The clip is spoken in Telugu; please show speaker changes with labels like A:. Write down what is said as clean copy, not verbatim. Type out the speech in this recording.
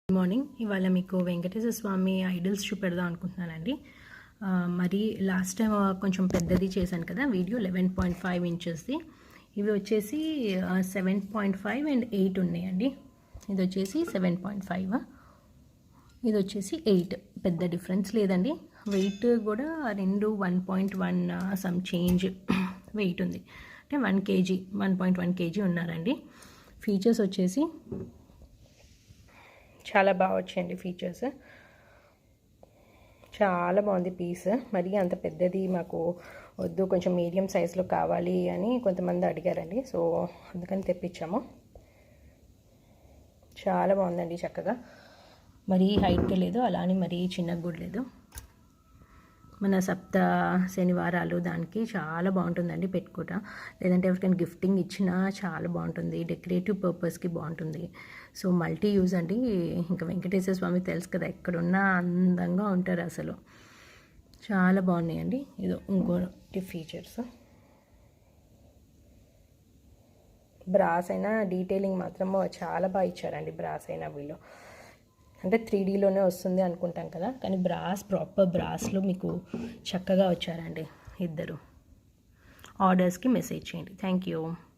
A: Good morning. ఇవాళ మీకు వెంకటేశ్వర స్వామి ఐడల్స్ చూపెడదాం అనుకుంటున్నానండి. మరి లాస్ట్ టైం కొంచెం పెద్దది చేశాను కదా వీడియో, 11.5 ఇంచెస్ది. ఇవి వచ్చేసి 7.5 అండ్ 8 ఉన్నాయండి. ఇది వచ్చేసి 7.5, ఇది వచ్చేసి 8. పెద్ద డిఫరెన్స్ లేదండి. వెయిట్ కూడా రెండు 1.1 సమ్ చేంజ్ వెయిట్ ఉంది. అంటే 1 kg 1.1 kg ఉన్నారండి. ఫీచర్స్ వచ్చేసి చాలా బాగా వచ్చాయండి. ఫీచర్స్ చాలా బాగుంది పీస్. మరి అంత పెద్దది మాకు వద్దు, కొంచెం మీడియం సైజులో కావాలి అని కొంతమంది అడిగారండి. సో అందుకని తెప్పించాము. చాలా బాగుందండి. చక్కగా మరీ హైట్గా లేదు, అలానే మరీ చిన్నగా కూడా లేదు. మన సప్త శనివారాలు దానికి చాలా బాగుంటుందండి పెట్టుకుంటా. లేదంటే ఎవరికైనా గిఫ్టింగ్ ఇచ్చినా చాలా బాగుంటుంది. డెకరేటివ్ పర్పస్కి బాగుంటుంది. సో మల్టీ యూజ్ అండి. ఇంకా వెంకటేశ్వర స్వామి తెలుసు కదా, ఎక్కడున్నా అందంగా ఉంటారు అసలు. చాలా బాగున్నాయండి. ఇదో ఇంకోటి ఫీచర్స్. బ్రాస్ అయినా డీటెయిలింగ్ మాత్రం చాలా బాగా ఇచ్చారండి. బ్రాస్ అయినా వీళ్ళు అంటే 3Dలోనే వస్తుంది అనుకుంటాం కదా, కానీ బ్రాస్ ప్రాపర్ బ్రాస్లో మీకు చక్కగా వచ్చారండి ఇద్దరు. ఆర్డర్స్కి మెసేజ్ చేయండి. Thank you.